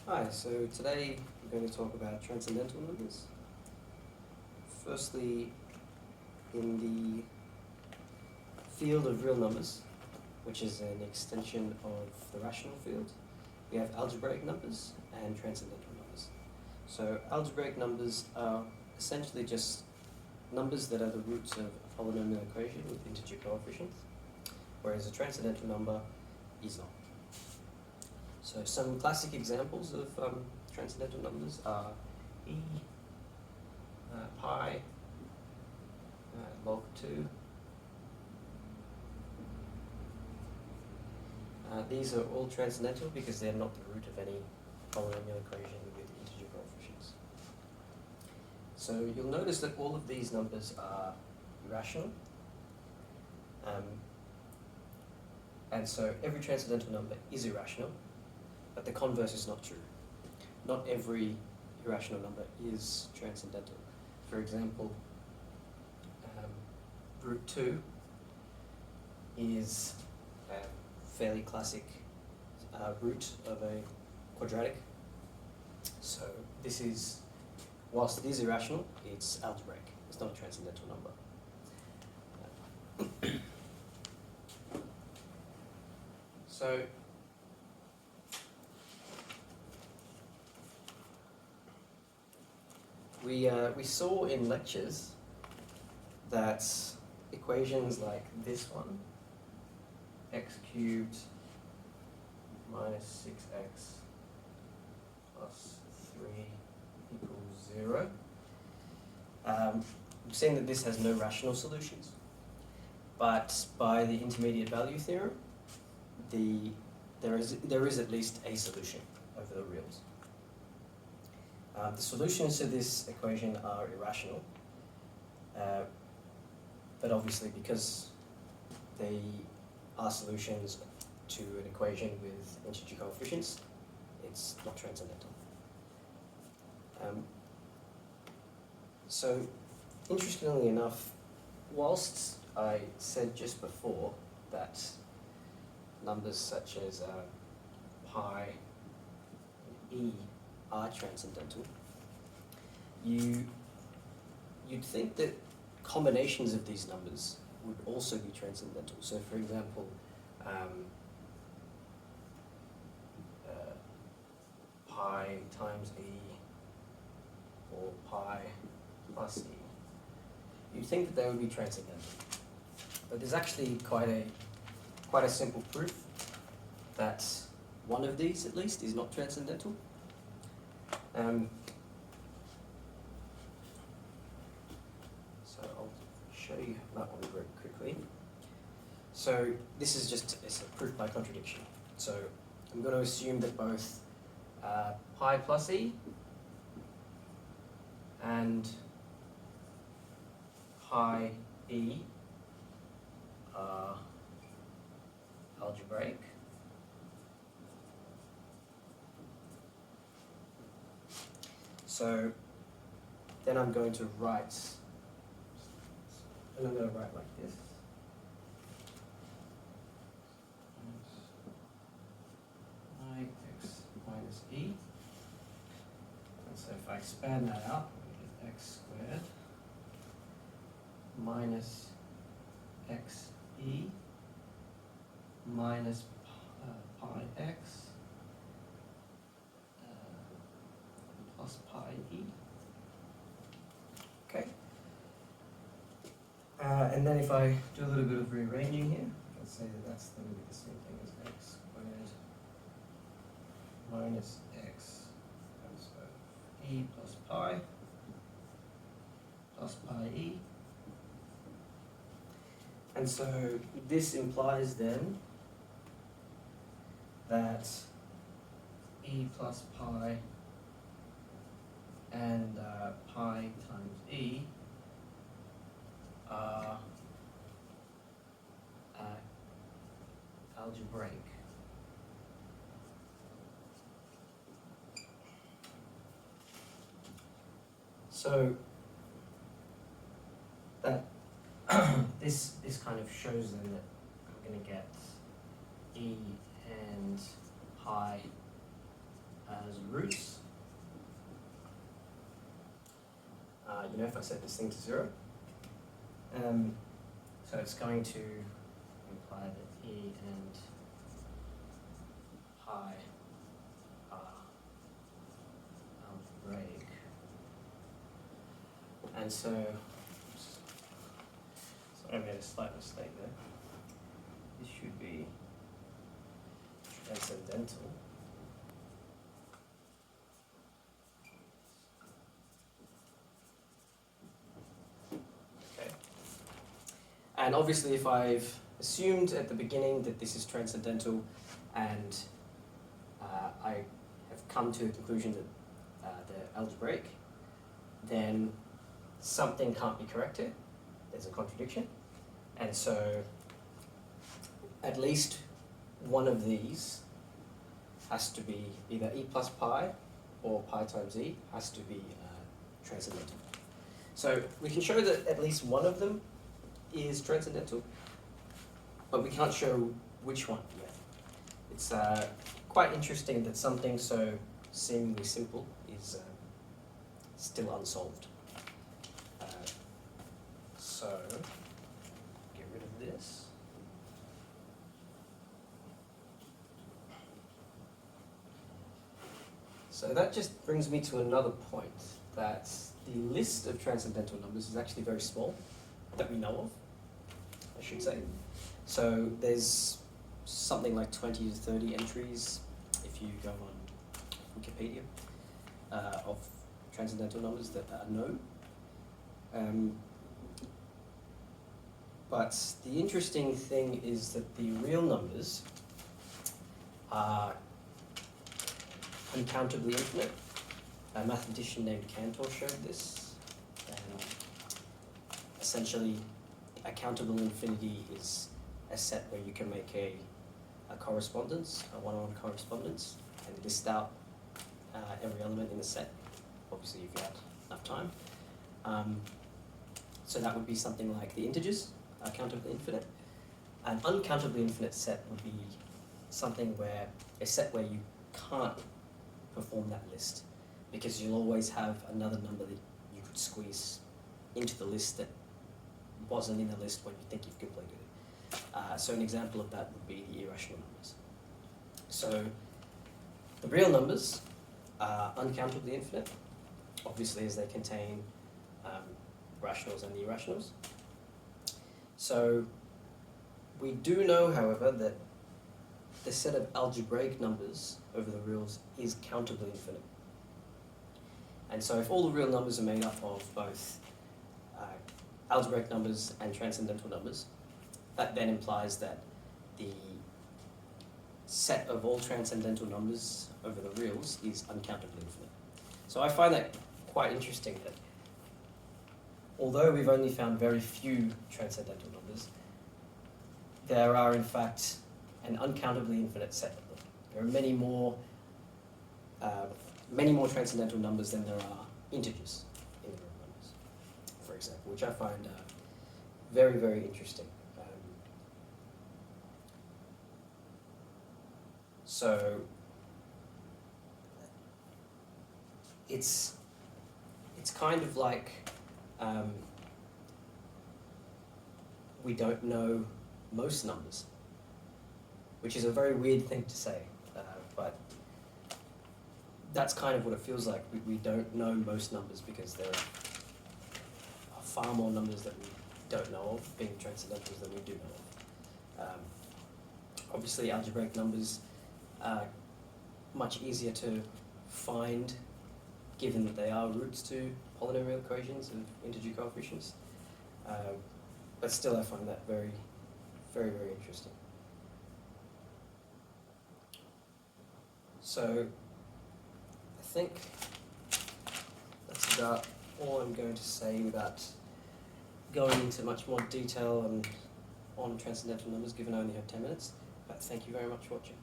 Hi, so today we're going to talk about transcendental numbers. Firstly, in the field of real numbers, which is an extension of the rational field, we have algebraic numbers and transcendental numbers. So algebraic numbers are essentially just numbers that are the roots of a polynomial equation with integer coefficients, whereas a transcendental number is not. So some classic examples of transcendental numbers are e, pi, log 2. These are all transcendental because they're not the root of any polynomial equation with integer coefficients. So you'll notice that all of these numbers are irrational. And so every transcendental number is irrational, but the converse is not true. Not every irrational number is transcendental. For example, root 2 is a fairly classic root of a quadratic. So this is, whilst it is irrational, it's algebraic. It's not a transcendental number. So we saw in lectures that equations like this one, x cubed minus 6x plus 3 equals 0. We've seen that this has no rational solutions, but by the intermediate value theorem, there is at least a solution over the reals. The solutions to this equation are irrational, but obviously because they are solutions to an equation with integer coefficients, it's not transcendental. So, interestingly enough, whilst I said just before that numbers such as pi and e are transcendental, you'd think that combinations of these numbers would also be transcendental. So for example, pi times e or pi plus e, you'd think that they would be transcendental. But there's actually quite a simple proof that one of these, at least, is not transcendental. So I'll show you that one very quickly. So this is just it's a proof by contradiction. So I'm going to assume that both pi plus e and pi e are algebraic. So then I'm going to write, like this. Ix minus e. And so if I expand that out, we get x squared minus xe minus pi x plus pi e. Okay. And then if I do a little bit of rearranging here, let's say that that's going to be the same thing as x squared minus x, and so e plus pi e. And so this implies then that e plus pi and pi times e are algebraic. So that this kind of shows then that I'm going to get e and pi as roots. If I set this thing to 0, so it's going to imply that E and pi are algebraic, and so I made a slight mistake there. This should be transcendental. Okay. And obviously if I've assumed at the beginning that this is transcendental and I have come to the conclusion that they're algebraic, then something can't be correct here. There's a contradiction. And so at least one of these has to be either e plus pi or pi times e has to be transcendental. So we can show that at least one of them is transcendental, but we can't show which one yet. It's quite interesting that something so seemingly simple is still unsolved. So get rid of this. So that just brings me to another point, that the list of transcendental numbers is actually very small, that we know of, I should say. So there's something like 20 to 30 entries, if you go on Wikipedia, of transcendental numbers that are known. But the interesting thing is that the real numbers are uncountably infinite. A mathematician named Cantor showed this. Essentially, a countable infinity is a set where you can make a correspondence, a one-on-one correspondence, and list out every element in the set, obviously if you had enough time. So that would be something like the integers, countably infinite. An uncountably infinite set would be something where, a set where you can't perform that list, because you'll always have another number that you could squeeze into the list that wasn't in the list when you think you've completed it. So an example of that would be the irrational numbers. So the real numbers are uncountably infinite, obviously, as they contain rationals and irrationals. So we do know, however, that the set of algebraic numbers over the reals is countably infinite. And so if all the real numbers are made up of both algebraic numbers and transcendental numbers, that then implies that the set of all transcendental numbers over the reals is uncountably infinite. So I find that quite interesting, that although we've only found very few transcendental numbers, there are in fact an uncountably infinite set of them. There are many more transcendental numbers than there are integers in the real numbers, for example, which I find very, very interesting. So it's kind of like we don't know most numbers, which is a very weird thing to say, but that's kind of what it feels like. We don't know most numbers because there are far more numbers that we don't know of, being transcendentals, than we do know of. Obviously, algebraic numbers are much easier to find, given that they are roots to polynomial equations of integer coefficients. But still, I find that very, very, very interesting. So I think that's about all I'm going to say without going into much more detail on transcendental numbers, given I only have 10 minutes. But thank you very much for watching.